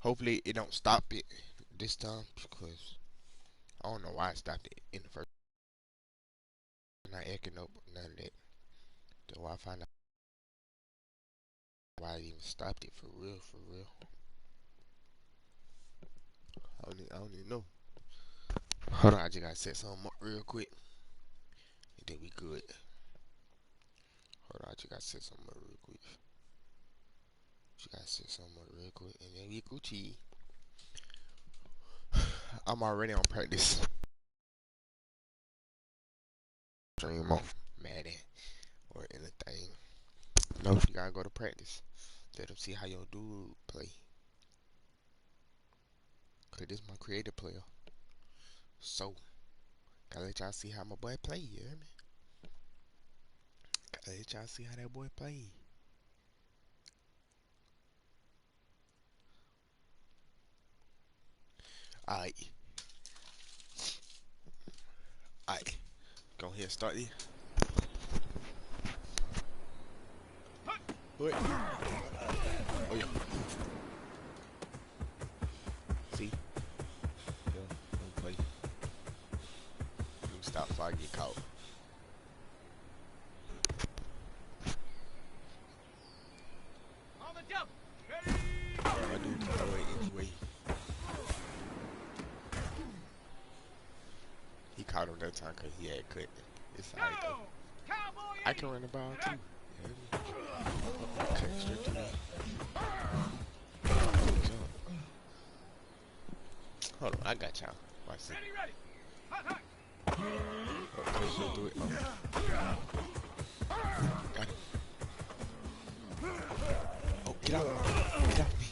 Hopefully it don't stop it this time because I don't know why I stopped it in the first. Not echoing up none of that. Till I find out why I even stopped it for real, for real. I don't even know. Hold on, I just gotta set something up real quick. And then we good. Hold on, I just gotta set something up real quick. Just gotta set something up real quick. And then we Gucci. I'm already on practice. Stream on Madden or anything. No, you gotta go to practice. Let them see how your dude play. Cause this my creative player. So, gotta let y'all see how my boy play, you hear me? Gotta let y'all see how that boy play. Alright. Alright. Go ahead and start this. Wait. Oh yeah. See? Yeah, don't play. You stop before I get caught. On the jump. Ready? My dude can throw it anyway. He caught him that time because he had cut. It's alright though. I can run the ball too. Okay, straight to that. Hold on, I got y'all. Watch this. Ready. Hot. Okay, she'll do it. Oh. Got it. Oh, get out. Get out me.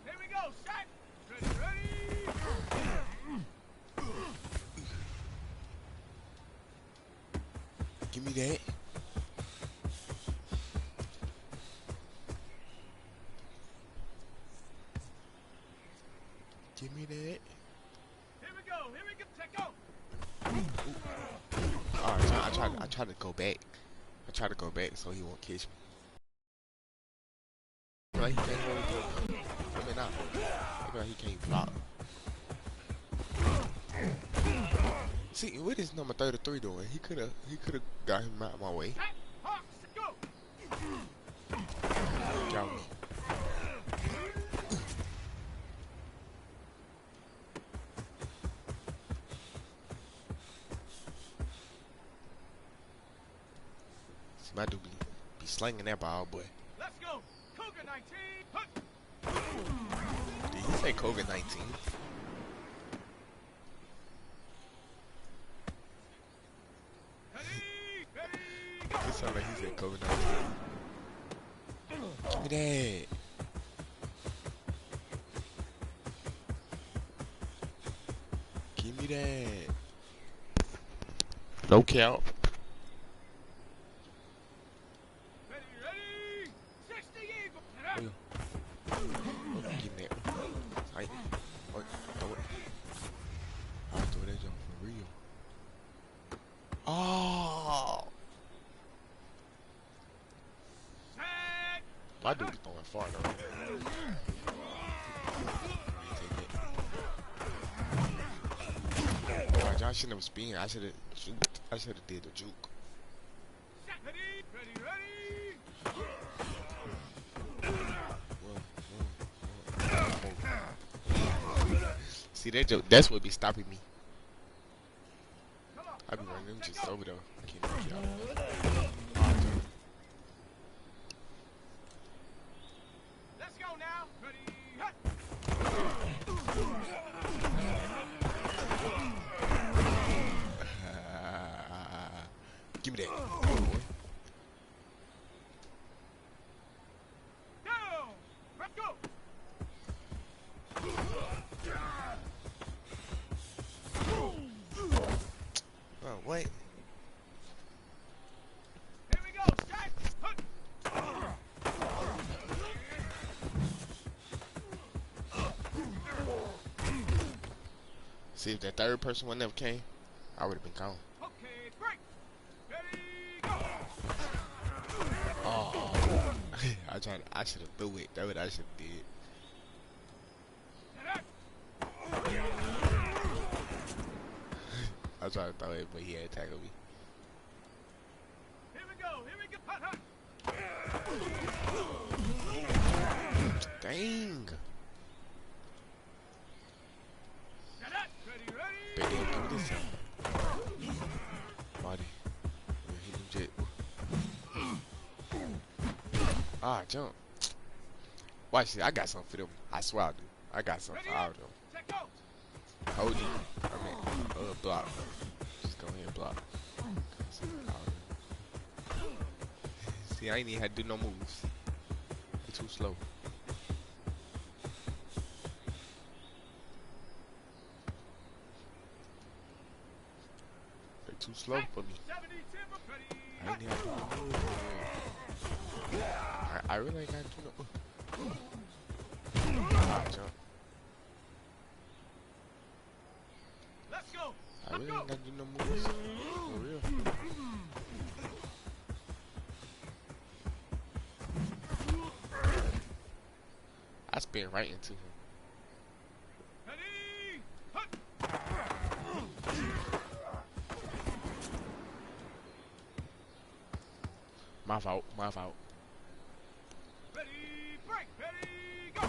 Here we go. Set. Ready. Give me that. Give me that. Here we go. Take off. Alright, I tried to go back. I tried to go back so he won't catch me. Like he can't really go. I mean, not. Look like he can't block. See, what is number 33 doing? He could have got him out of my way. Go. Got me. See, my dude be slinging that ball, boy. Let's go. COVID-19. Did he say COVID-19? Ready. Go. It sounded like he said COVID-19. Give me that. Give me that. No count. Ready. 60 Eagle. Oh, yeah. Give me that. Tight. Oh, throw it. I'll throw that jump for real. Oh! Set. My dude be throwing far though. Oh, I shouldn't have spin. I should have did the juke. Set. Ready. See that joke? That's what be stopping me. Come on. I be running them just over there. I can't make it out. Let's go now. Ready. Give me that. Down. Let's go. Oh, wait. Here we go. Set. See, if that third person would never came, I would have been gone. Okay, break. Ready, go. Oh, I I should have threw it. That's what I should have did. I was trying to throw it, but he had tackled me. Here we go. Here we go. Hut, hut. Dang. Ready, ready. They didn't do this time. Body. Hit him jet. Ah, jump. Watch this. I got something for them. I swear I do. I got something for all of them. Check out. Hold it. I mean, block. Just go ahead and block. See, I ain't even had to do no moves. They're too slow. They're too slow for me. I ain't even had to do no moves. I really ain't got to do no. Ah, jump. Let's go. I really ain't got to do no moves. For real. I spin right into him. Ready. Hut. My fault. My fault. Ready. Break. Ready. Go.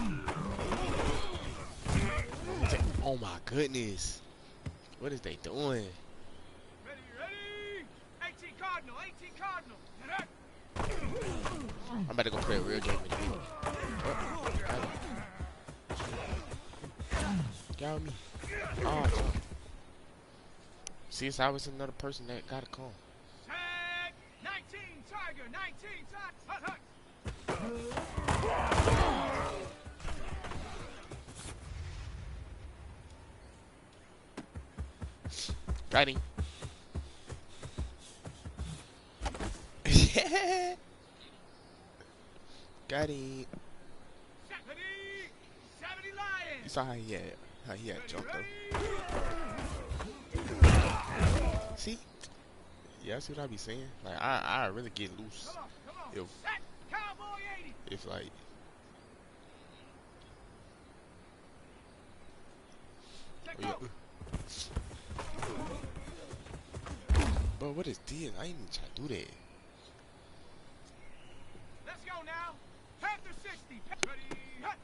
Oh my goodness. What is they doing? Ready, ready. 18 Cardinal. 18 Cardinal. I'm about to go play a real game in a minute. Get on me. Oh, see, it's always another person that gotta come. Tag. 19 Tiger. 19 Tiger. Hut, hut. Got him. Got him. Ready. 70 Lions. You saw how he had jumped though. See? Yeah, I see what I be saying. Like I really get loose Come on. if Set. Cowboy 80. if like Check oh, yeah. out. Bro, what is this? I ain't even try to do that. Let's go now. Panther 60. Ready. Hut.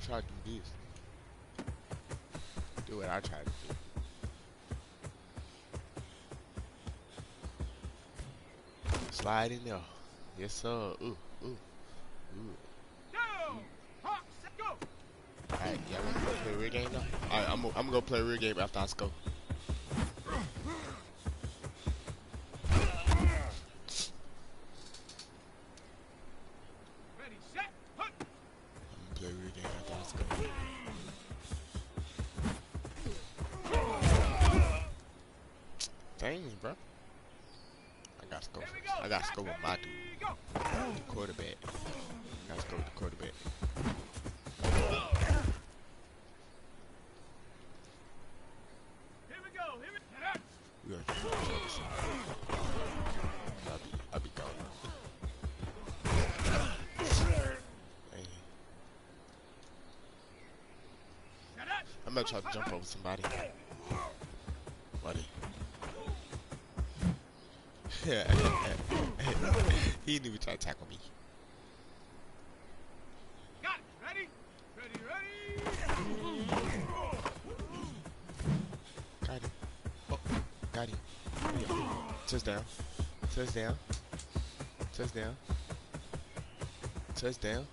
Try to do this. Do what I try to do. Slide in there. Yes, sir. Ooh. Down. Hawk. Set. Go. Alright, y'all want to play a real game now? Alright, I'm gonna go play a real game after I score. Ready. Set. Hut. I'm gonna play a real game after I score. Dang, bro. I gotta score. Here we go. I gotta score with my dude, Go. the quarterback. I gotta score with the quarterback. Here we go. Here we go. We gonna keep this. I'll be gone. Dang. I'm gonna try to jump over somebody. Buddy. He didn't even try to tackle me. Got it. Ready? Ready. Got him. Oh, got him. Yeah. Touchdown. Touchdown. Touchdown. Touchdown.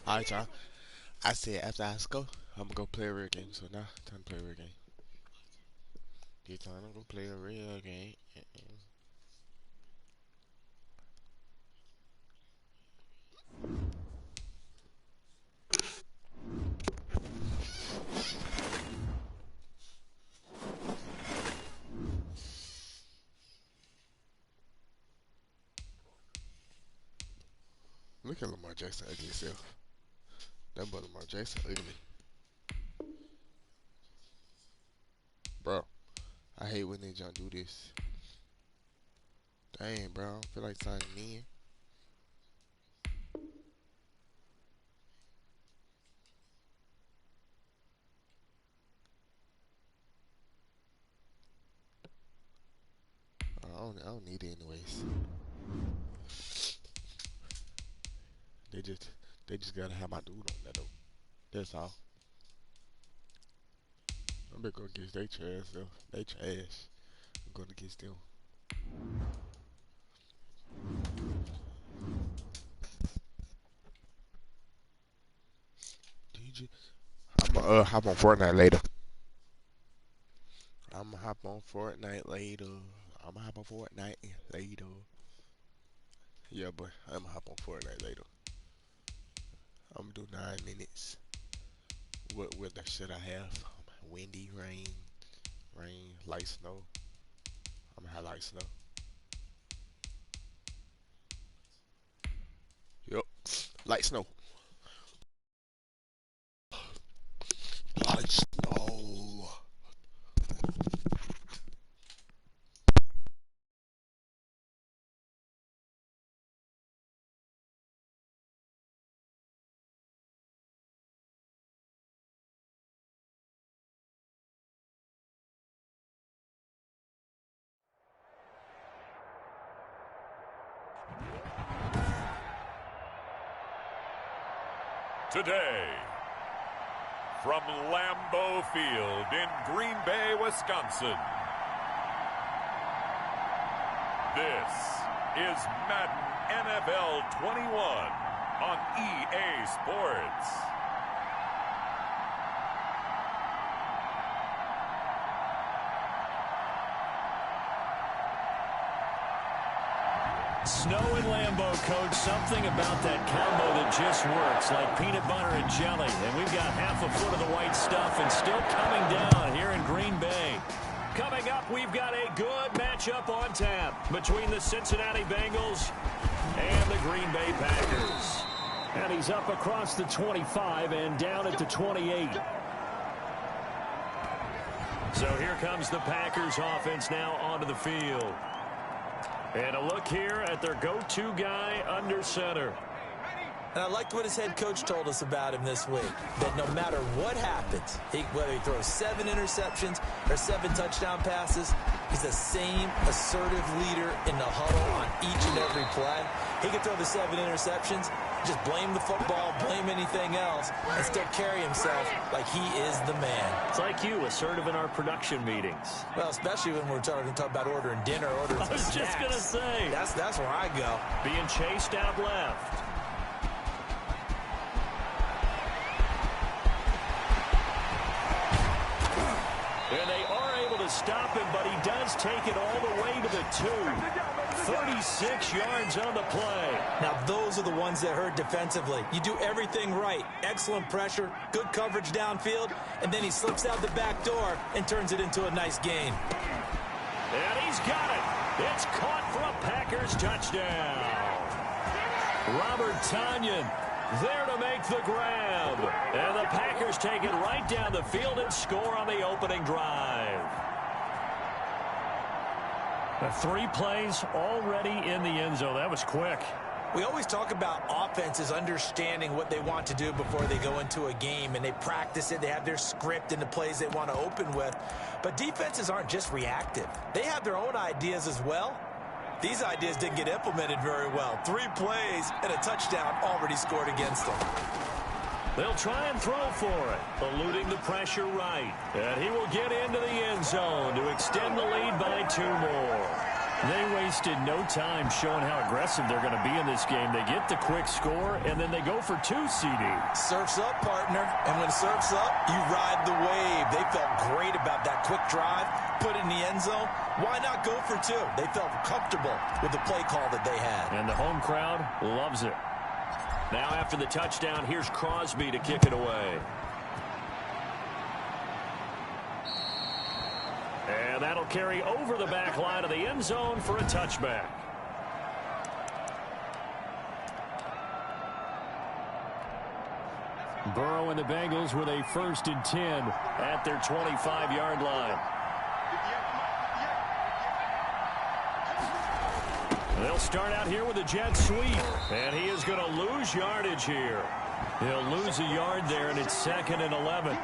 Alright, y'all. I said after I score, I'm gonna go play a real game. So now, time to play a real game. This time I'm gonna play a real game. Look at Lamar Jackson ugly self. That boy Lamar Jackson ugly. I hate when they jump do this. Dang, bro. I feel like signing in. I don't need it anyways. They just gotta have my dude on that though. That's all. I'm gonna go against they trash though. They trash. I'm going against them. DJ, I'm gonna hop on Fortnite later. I'm gonna hop on Fortnite later. I'm gonna hop on Fortnite later. Yeah, boy, I'm gonna hop on Fortnite later. I'm gonna do 9 minutes. What weather should I have? Windy, rain, light snow. I'm gonna have light snow. Yup, light snow. Light snow. Today, from Lambeau Field in Green Bay, Wisconsin, this is Madden NFL 21 on EA Sports. Snow and Lambeau, Coach. Something about that combo that just works, like peanut butter and jelly. And we've got half a foot of the white stuff and still coming down here in Green Bay. Coming up, we've got a good matchup on tap between the Cincinnati Bengals and the Green Bay Packers. And he's up across the 25 and down at the 28. So here comes the Packers offense now onto the field. And a look here at their go-to guy under center. And I liked what his head coach told us about him this week, that no matter what happens, whether he throws 7 interceptions or 7 touchdown passes, he's the same assertive leader in the huddle on each and every play. He could throw the 7 interceptions, just blame the football, blame anything else, and still carry himself like he is the man. It's like you, assertive in our production meetings. Well, especially when we're talking about ordering dinner, ordering I was just going to say. That's where I go. Being chased out left. And they are able to stop him, but he does take it all the way to the 2. 36 yards on the play. Now, those are the ones that hurt defensively. You do everything right. Excellent pressure, good coverage downfield, and then he slips out the back door and turns it into a nice gain. And he's got it. It's caught for a Packers touchdown. Robert Tonyan there to make the grab. And the Packers take it right down the field and score on the opening drive. 3 plays already in the end zone. That was quick. We always talk about offenses understanding what they want to do before they go into a game, and they practice it. They have their script and the plays they want to open with. But defenses aren't just reactive. They have their own ideas as well. These ideas didn't get implemented very well. 3 plays and a touchdown already scored against them. They'll try and throw for it, eluding the pressure right. And he will get into the end zone to extend the lead by 2 more. They wasted no time showing how aggressive they're going to be in this game. They get the quick score, and then they go for 2, CD. Surf's up, partner. And when surf's up, you ride the wave. They felt great about that quick drive, put it in the end zone. Why not go for 2? They felt comfortable with the play call that they had. And the home crowd loves it. Now after the touchdown, here's Crosby to kick it away. And that'll carry over the back line of the end zone for a touchback. Burrow and the Bengals with a 1st and 10 at their 25-yard line. They'll start out here with a jet sweep, and he is going to lose yardage here. He'll lose a yard there, and it's 2nd and 11.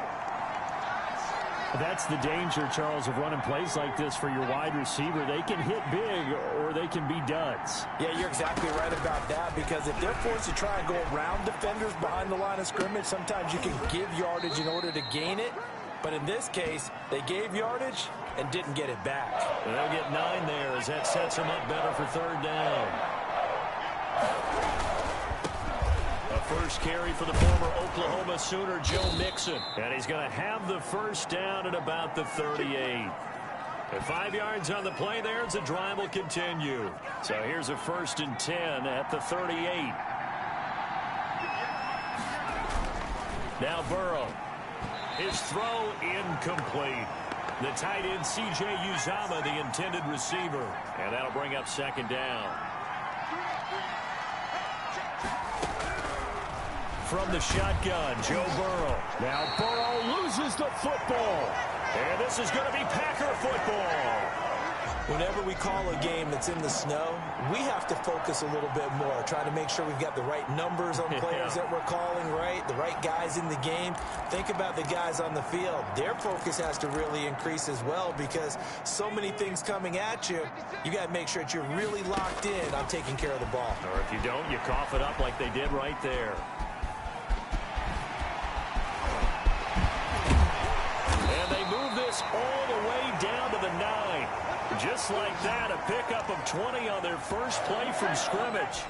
That's the danger, Charles, of running plays like this for your wide receiver. They can hit big or they can be duds. Yeah, you're exactly right about that, because if they're forced to try and go around defenders behind the line of scrimmage, sometimes you can give yardage in order to gain it. But in this case, they gave yardage and didn't get it back. They'll get 9 there as that sets them up better for 3rd down. A first carry for the former Oklahoma Sooner, Joe Mixon. And he's going to have the first down at about the 38. At 5 yards on the play there, the drive will continue. So here's a 1st and 10 at the 38. Now Burrow. His throw incomplete. The tight end, C.J. Uzomah, the intended receiver. And that'll bring up 2nd down. From the shotgun, Joe Burrow. Now Burrow loses the football. And this is going to be Packer football. Whenever we call a game that's in the snow, we have to focus a little bit more, trying to make sure we've got the right numbers on players that we're calling right, the right guys in the game. Think about the guys on the field. Their focus has to really increase as well, because so many things coming at you, you got to make sure that you're really locked in on taking care of the ball. Or if you don't, you cough it up like they did right there. And they move this all the way down to the 9. Just like that, a pickup of 20 on their first play from scrimmage.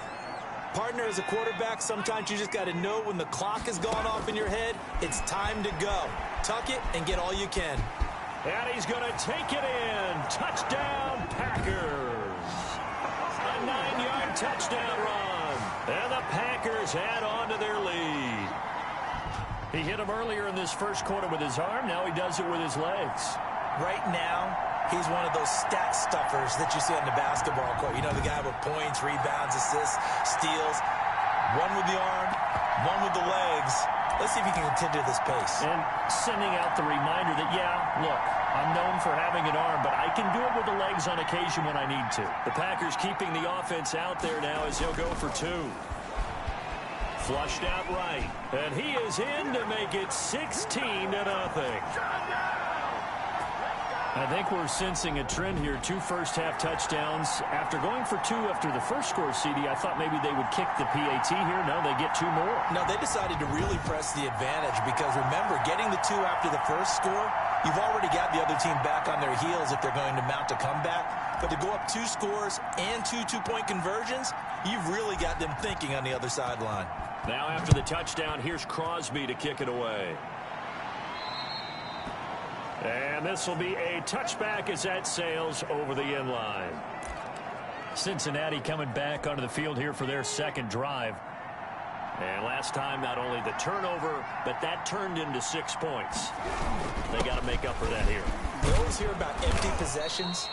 Partner, as a quarterback, sometimes you just got to know when the clock has gone off in your head, it's time to go. Tuck it and get all you can. And he's going to take it in. Touchdown, Packers. A 9-yard touchdown run. And the Packers add on to their lead. He hit him earlier in this first quarter with his arm. Now he does it with his legs. Right now, he's one of those stat stuffers that you see on the basketball court. You know, the guy with points, rebounds, assists, steals. One with the arm, one with the legs. Let's see if he can continue this pace. And sending out the reminder that, yeah, look, I'm known for having an arm, but I can do it with the legs on occasion when I need to. The Packers keeping the offense out there now as he'll go for 2. Flushed out right. And he is in to make it 16-0. I think we're sensing a trend here. 2 first-half touchdowns. After going for 2 after the first score, CD, I thought maybe they would kick the PAT here. No, they get 2 more. No, they decided to really press the advantage because, remember, getting the 2 after the first score, you've already got the other team back on their heels if they're going to mount a comeback. But to go up 2 scores and 2 two-point conversions, you've really got them thinking on the other sideline. Now after the touchdown, here's Crosby to kick it away. And this will be a touchback as that sails over the end line. Cincinnati coming back onto the field here for their second drive. And last time, not only the turnover, but that turned into 6 points. They got to make up for that here. We always hear about empty possessions,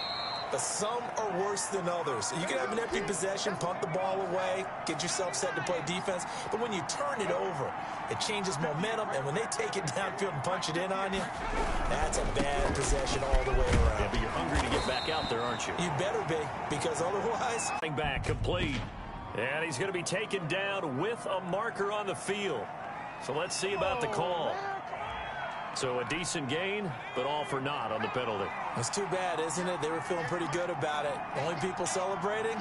but some are worse than others. You can have an empty possession, punt the ball away, get yourself set to play defense, but when you turn it over, it changes momentum, and when they take it downfield and punch it in on you, that's a bad possession all the way around. Yeah, but you're hungry to get back out there, aren't you? You better be, because otherwise... Back complete, and he's going to be taken down with a marker on the field. So let's see about the call. So a decent gain, but all for naught on the penalty. It's too bad, isn't it? They were feeling pretty good about it. Only people celebrating,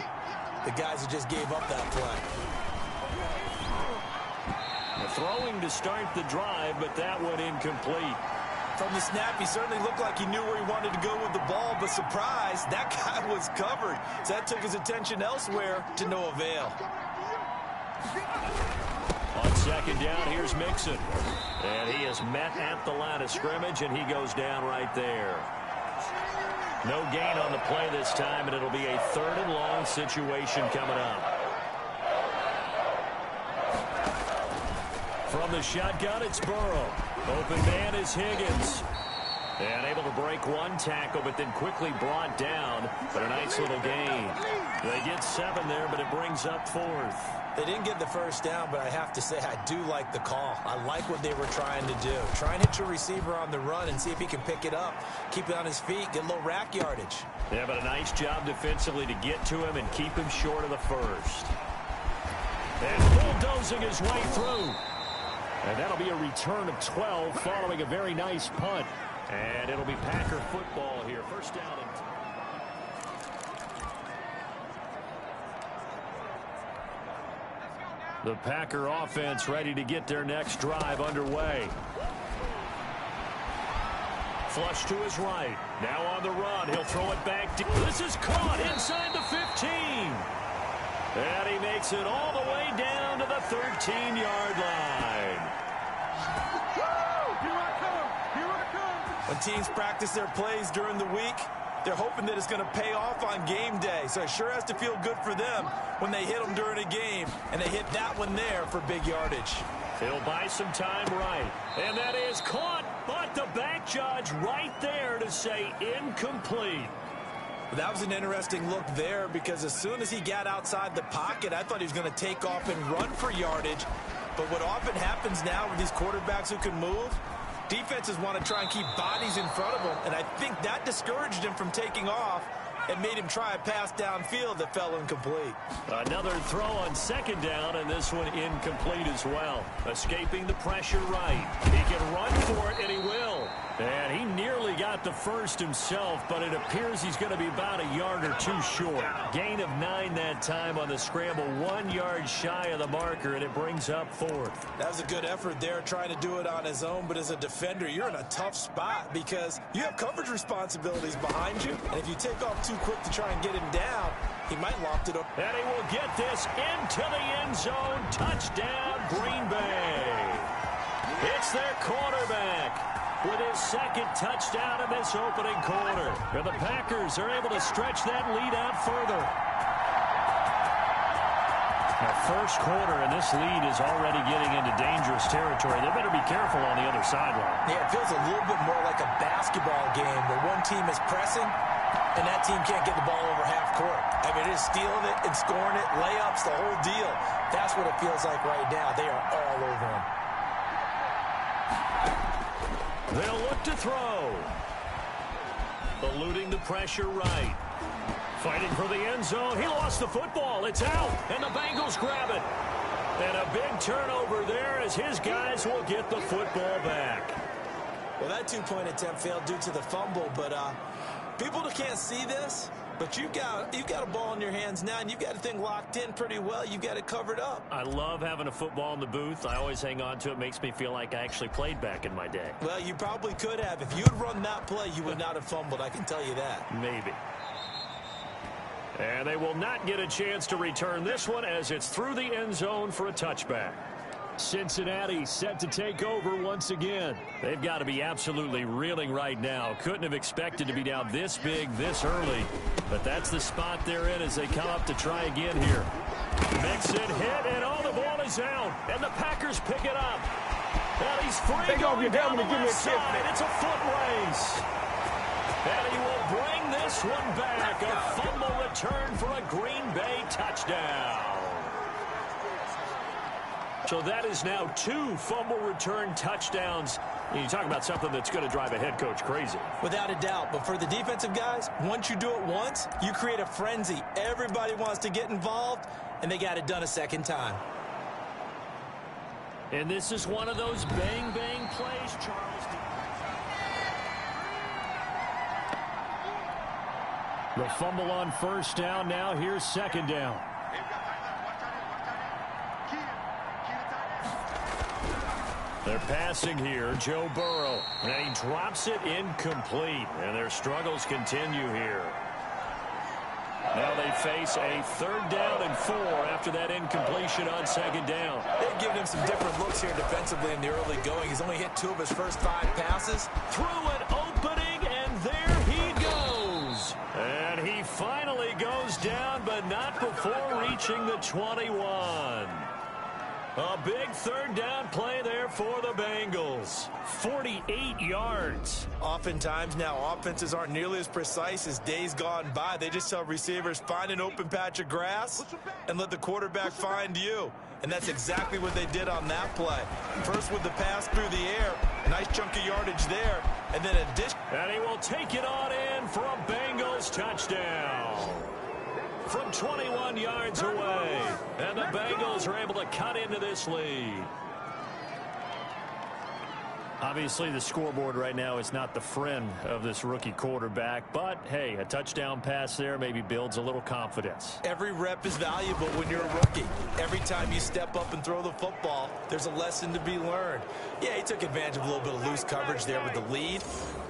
the guys who just gave up that play. Throwing to start the drive, but that one incomplete. From the snap, he certainly looked like he knew where he wanted to go with the ball, but surprise, that guy was covered. So that took his attention elsewhere to no avail. On second down, here's Mixon. And he is met at the line of scrimmage, and he goes down right there. No gain on the play this time, and it'll be a 3rd and long situation coming up. From the shotgun, it's Burrow. Open man is Higgins. And able to break one tackle, but then quickly brought down. But a nice little gain. They get 7 there, but it brings up 4th. They didn't get the first down, but I have to say I do like the call. I like what they were trying to do. Try and hit your receiver on the run and see if he can pick it up, keep it on his feet, get a little rack yardage. Yeah, but a nice job defensively to get to him and keep him short of the first. And bulldozing his way through. And that'll be a return of 12 following a very nice punt. And it'll be Packer football here. First down and 10. The Packer offense ready to get their next drive underway. Flush to his right. Now on the run. He'll throw it back. This is caught inside the 15. And he makes it all the way down to the 13-yard line. When teams practice their plays during the week, they're hoping that it's going to pay off on game day. So it sure has to feel good for them when they hit them during a game. And they hit that one there for big yardage. He'll buy some time right. And that is caught. But the back judge right there to say incomplete. That was an interesting look there because as soon as he got outside the pocket, I thought he was going to take off and run for yardage. But what often happens now with these quarterbacks who can move, defenses want to try and keep bodies in front of them, and I think that discouraged him from taking off and made him try a pass downfield that fell incomplete. Another throw on second down, and this one incomplete as well. Escaping the pressure right. He can run for it, and he will. And he nearly got the first himself, but it appears he's going to be about a yard or two short. Gain of 9 that time on the scramble, 1 yard shy of the marker, and it brings up 4th. That was a good effort there, trying to do it on his own, but as a defender, you're in a tough spot because you have coverage responsibilities behind you, and if you take off too quick to try and get him down, he might loft it up. And he will get this into the end zone. Touchdown, Green Bay. It's their quarterback with his second touchdown in this opening quarter. And the Packers are able to stretch that lead out further. Now, first quarter, and this lead is already getting into dangerous territory. They better be careful on the other sideline. Yeah, it feels a little bit more like a basketball game where one team is pressing and that team can't get the ball over half court. I mean, it is stealing it and scoring it, layups, the whole deal. That's what it feels like right now. They are all over him. They'll look to throw. Eluding the pressure right. Fighting for the end zone. He lost the football. It's out, and the Bengals grab it. And a big turnover there as his guys will get the football back. Well, that two-point attempt failed due to the fumble, but people can't see this. But you've got a ball in your hands now, and you've got the thing locked in pretty well. You've got it covered up. I love having a football in the booth. I always hang on to it. Makes me feel like I actually played back in my day. Well, you probably could have. If you had run that play, you would not have fumbled. I can tell you that. Maybe. And they will not get a chance to return this one as it's through the end zone for a touchback. Cincinnati set to take over once again. They've got to be absolutely reeling right now. Couldn't have expected to be down this big this early. But that's the spot they're in as they come up to try again here. Mixon hit, and all the ball is out. And the Packers pick it up. And he's free going down the left side. It's a foot race. And he will bring this one back. A fumble return for a Green Bay touchdown. So that is now 2 fumble return touchdowns. You talk about something that's going to drive a head coach crazy. Without a doubt. But for the defensive guys, once you do it once, you create a frenzy. Everybody wants to get involved, and they got it done a second time. And this is one of those bang-bang plays, Charles. The fumble on first down. Now here's second down. They're passing here, Joe Burrow, and he drops it incomplete, and their struggles continue here. Now they face a 3rd down and 4 after that incompletion on second down. They've given him some different looks here defensively in the early going. He's only hit 2 of his first 5 passes. Through an opening, and there he goes. And he finally goes down, but not before reaching the 21. A big third down play there for the Bengals. 48 yards. Oftentimes now offenses aren't nearly as precise as days gone by. They just tell receivers, find an open patch of grass and let the quarterback find you. And that's exactly what they did on that play. First with the pass through the air, a nice chunk of yardage there, and then a dish. And he will take it on in for a Bengals touchdown. From 21 yards away. And the Bengals are able to cut into this lead. Obviously, the scoreboard right now is not the friend of this rookie quarterback. But, hey, a touchdown pass there maybe builds a little confidence. Every rep is valuable when you're a rookie. Every time you step up and throw the football, there's a lesson to be learned. Yeah, he took advantage of a little bit of loose coverage there with the lead.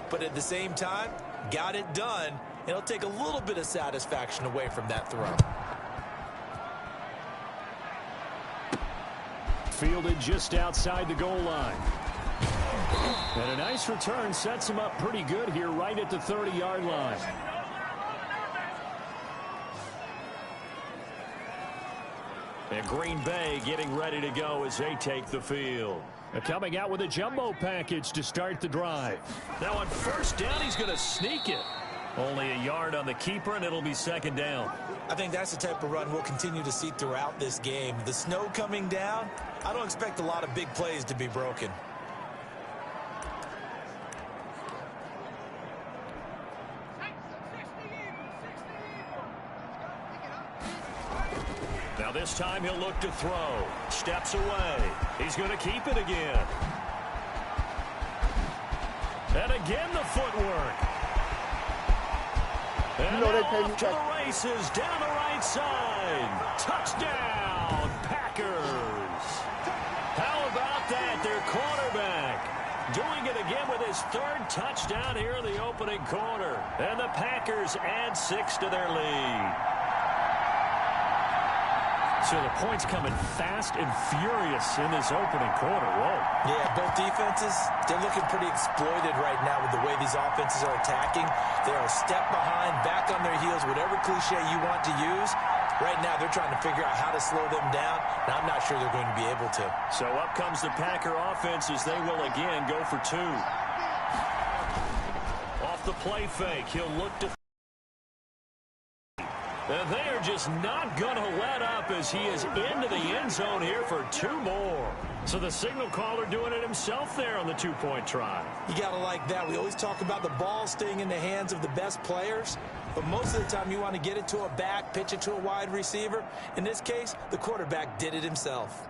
But at the same time, got it done. It'll take a little bit of satisfaction away from that throw. Fielded just outside the goal line. And a nice return sets him up pretty good here right at the 30-yard line. And Green Bay getting ready to go as they take the field. Coming out with a jumbo package to start the drive. Now on first down, he's going to sneak it. Only a yard on the keeper, and it'll be second down. I think that's the type of run we'll continue to see throughout this game. The snow coming down, I don't expect a lot of big plays to be broken. Now this time he'll look to throw. Steps away. He's going to keep it again. And again the footwork. And off to the races down the right side. Touchdown, Packers. How about that? Their quarterback doing it again with his third touchdown here in the opening quarter. And the Packers add 6 to their lead. So the points coming fast and furious in this opening quarter. Whoa. Yeah, both defenses, they're looking pretty exploited right now with the way these offenses are attacking. They are a step behind, back on their heels, whatever cliche you want to use. Right now, they're trying to figure out how to slow them down, and I'm not sure they're going to be able to. So up comes the Packer offense as they will again go for 2. Off the play fake, he'll look to... And they are just not going to let up as he is into the end zone here for 2 more. So the signal caller doing it himself there on the 2-point try. You got to like that. We always talk about the ball staying in the hands of the best players, but most of the time you want to get it to a back, pitch it to a wide receiver. In this case, the quarterback did it himself.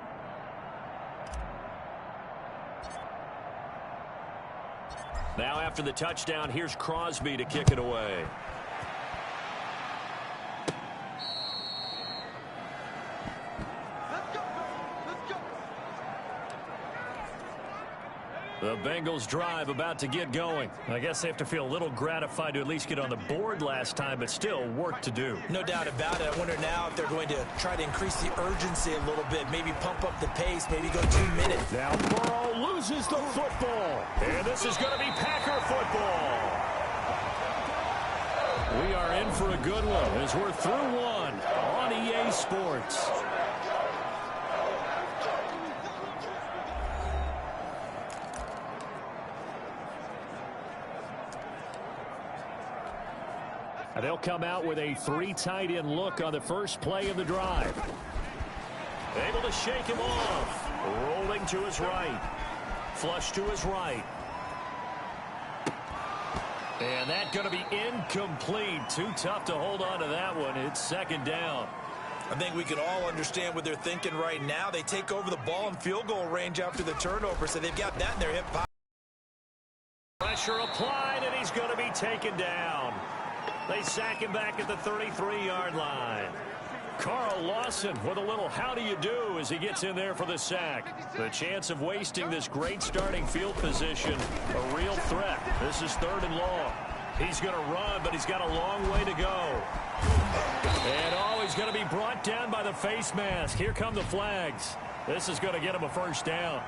Now after the touchdown, here's Crosby to kick it away. The Bengals drive about to get going. I guess they have to feel a little gratified to at least get on the board last time, but still work to do. No doubt about it. I wonder now if they're going to try to increase the urgency a little bit, maybe pump up the pace, maybe go 2 minutes. Now Burrow loses the football. And this is going to be Packer football. We are in for a good one as we're through one on EA Sports. They'll come out with a 3 tight end look on the first play of the drive. Able to shake him off. Rolling to his right. Flush to his right. And that's going to be incomplete. Too tough to hold on to that one. It's second down. I think we can all understand what they're thinking right now. They take over the ball in field goal range after the turnover, so they've got that in their hip pocket. Pressure applied, and he's going to be taken down. They sack him back at the 33-yard line. Carl Lawson with a little how do you do as he gets in there for the sack. The chance of wasting this great starting field position, a real threat. This is 3rd and long. He's going to run, but he's got a long way to go. And he's going to be brought down by the face mask. Here come the flags. This is going to get him a first down.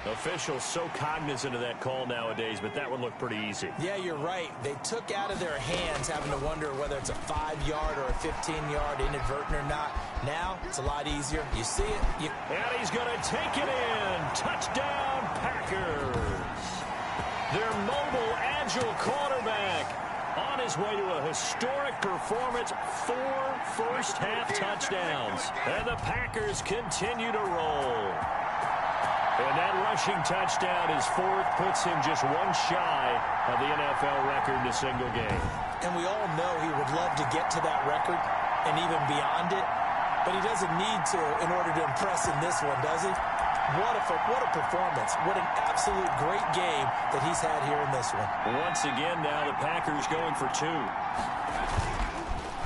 Officials so cognizant of that call nowadays, but that would look pretty easy. Yeah, you're right. They took out of their hands having to wonder whether it's a 5-yard or a 15-yard inadvertent or not. Now, it's a lot easier. You see it. And he's going to take it in. Touchdown, Packers. Their mobile, agile quarterback on his way to a historic performance, 4 first-half touchdowns. And the Packers continue to roll. And that rushing touchdown, his 4th, puts him just one shy of the NFL record in a single game. And we all know he would love to get to that record and even beyond it, but he doesn't need to in order to impress in this one, does he? What a performance. What an absolute great game that he's had here in this one. Once again now the Packers going for 2.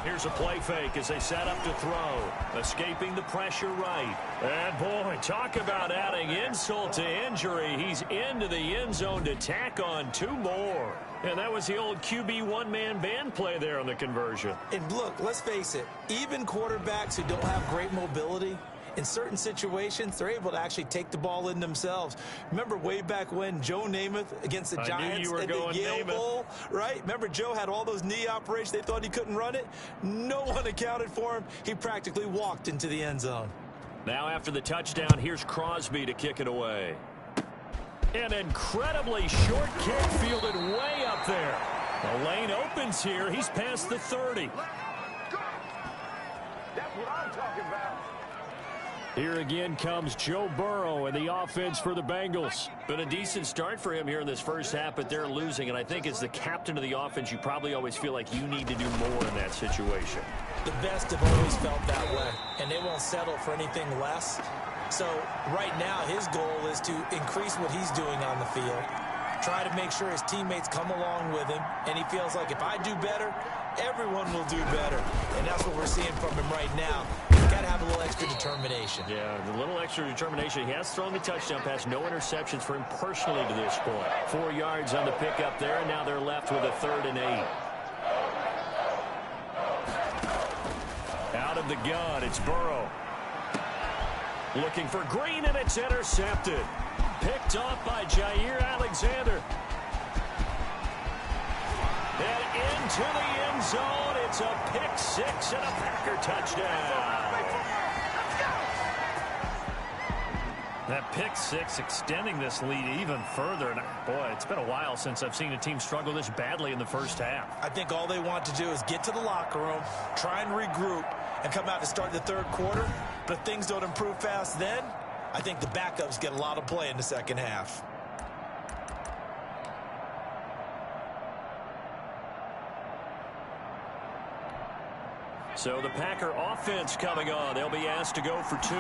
Here's a play fake as they set up to throw. Escaping the pressure right. And boy, talk about adding insult to injury. He's into the end zone to tack on 2 more. And that was the old QB one-man band play there on the conversion. And look, let's face it, even quarterbacks who don't have great mobility, in certain situations, they're able to actually take the ball in themselves. Remember way back when Joe Namath against the Giants at the Yale Bowl, right? Remember Joe had all those knee operations. They thought he couldn't run it. No one accounted for him. He practically walked into the end zone. Now after the touchdown, here's Crosby to kick it away. An incredibly short kick fielded way up there. The lane opens here. He's past the 30. That's what I'm talking about. Here again comes Joe Burrow and the offense for the Bengals. Been a decent start for him here in this first half, but they're losing. And I think as the captain of the offense, you probably always feel like you need to do more in that situation. The best have always felt that way, and they won't settle for anything less. So right now his goal is to increase what he's doing on the field, try to make sure his teammates come along with him, and he feels like if I do better, everyone will do better. And that's what we're seeing from him right now. He's got to have a little extra determination. Yeah, the little extra determination. He has thrown the touchdown pass. No interceptions for him personally to this point. 4 yards on the pickup there, and now they're left with a 3rd and 8. Out of the gun, it's Burrow. Looking for Green, and it's intercepted. Picked off by Jair Alexander. And into the end zone. It's a pick 6 and a Packer touchdown. That pick 6 extending this lead even further. And boy, it's been a while since I've seen a team struggle this badly in the first half. I think all they want to do is get to the locker room, try and regroup, and come out to start the 3rd quarter. But if things don't improve fast then, I think the backups get a lot of play in the second half. So the Packer offense coming on. They'll be asked to go for 2.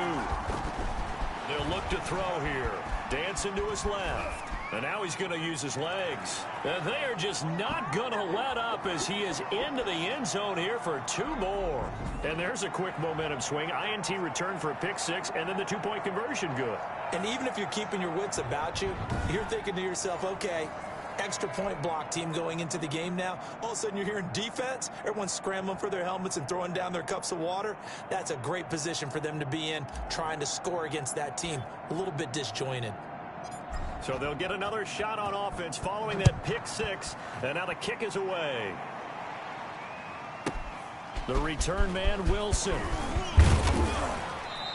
They'll look to throw here. Dancing to his left. And now he's going to use his legs. And they are just not going to let up as he is into the end zone here for 2 more. And there's a quick momentum swing. INT return for a pick 6, and then the 2-point conversion good. And even if you're keeping your wits about you, you're thinking to yourself, okay, extra point block team going into the game now. All of a sudden you're hearing defense. Everyone's scrambling for their helmets and throwing down their cups of water. That's a great position for them to be in, trying to score against that team. A little bit disjointed. So they'll get another shot on offense following that pick 6. And now the kick is away. The return man, Wilson.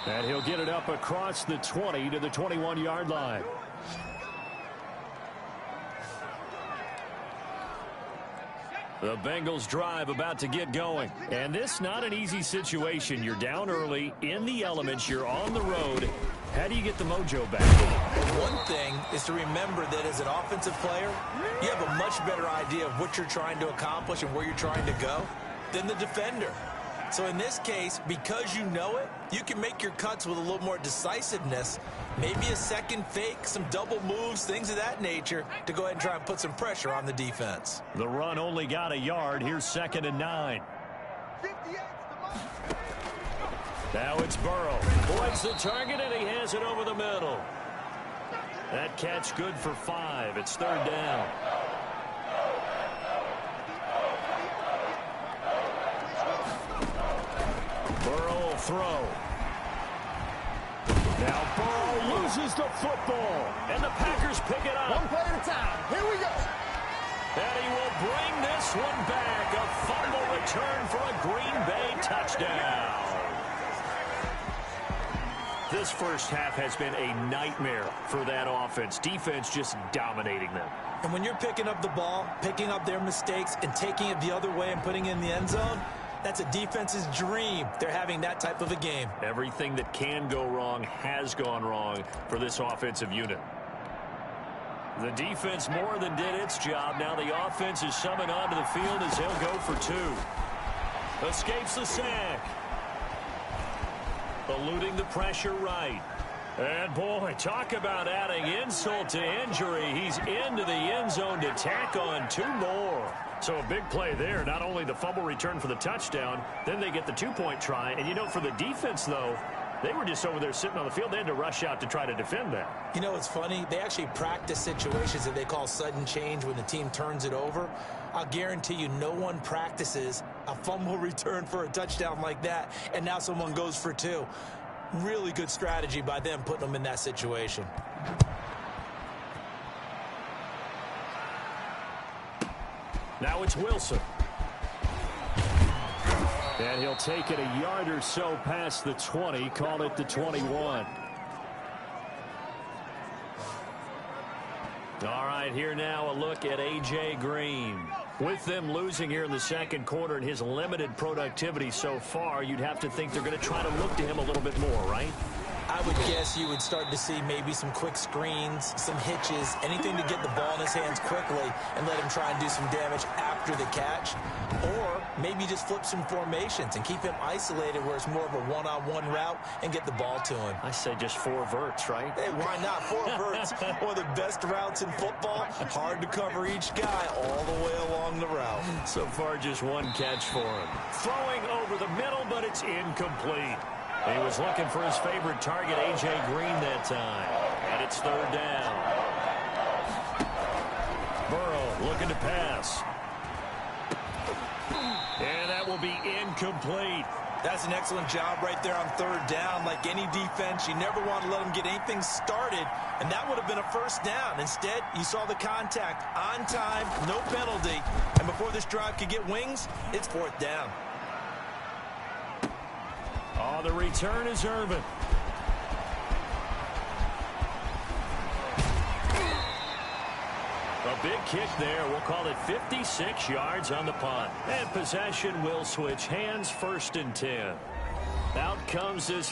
And he'll get it up across the 20 to the 21-yard line. The Bengals drive about to get going. And this not an easy situation. You're down early, in the elements, you're on the road. How do you get the mojo back? One thing is to remember that as an offensive player, you have a much better idea of what you're trying to accomplish and where you're trying to go than the defender. So in this case, because you know it, you can make your cuts with a little more decisiveness, maybe a second fake, some double moves, things of that nature, to go ahead and try and put some pressure on the defense. The run only got a yard. Here's 2nd and 9. Now it's Burrow. Points the target, and he has it over the middle. That catch good for 5. It's 3rd down. Burrow will throw. Now Burrow loses the football, and the Packers pick it up. One play at a time. Here we go. And he will bring this one back. A fumble return for a Green Bay touchdown. This first half has been a nightmare for that offense. Defense just dominating them. And when you're picking up the ball, picking up their mistakes, and taking it the other way and putting it in the end zone, that's a defense's dream. They're having that type of a game. Everything that can go wrong has gone wrong for this offensive unit. The defense more than did its job. Now the offense is summoned onto the field as he'll go for two. Escapes the sack. Eluding the pressure right. And boy, talk about adding insult to injury. He's into the end zone to tack on two more. So a big play there. Not only the fumble return for the touchdown, then they get the two-point try. And you know, for the defense, though, they were just over there sitting on the field. They had to rush out to try to defend that. You know, it's funny. They actually practice situations that they call sudden change when the team turns it over. I'll guarantee you no one practices a fumble return for a touchdown like that, and now someone goes for two. Really good strategy by them putting them in that situation. Now it's Wilson. And he'll take it a yard or so past the 20, call it the 21. All right, here now a look at A.J. Green. With them losing here in the second quarter and his limited productivity so far, you'd have to think they're going to try to look to him a little bit more, right? I would guess you would start to see maybe some quick screens, some hitches, anything to get the ball in his hands quickly and let him try and do some damage after the catch. Or maybe just flip some formations and keep him isolated where it's more of a one-on-one route and get the ball to him. I say just four verts, right? Hey, why not? Four verts, one of the best routes in football. Hard to cover each guy all the way along the route. So far, just one catch for him. Throwing over the middle, but it's incomplete. He was looking for his favorite target, A.J. Green, that time. And it's third down. Burrow looking to pass. And that will be incomplete. That's an excellent job right there on third down. Like any defense, you never want to let them get anything started, and that would have been a first down. Instead, you saw the contact on time, no penalty, and before this drive could get wings, it's fourth down. Oh, the return is Irvin. A big kick there. We'll call it 56 yards on the punt. And possession will switch hands, 1st and 10. Out comes this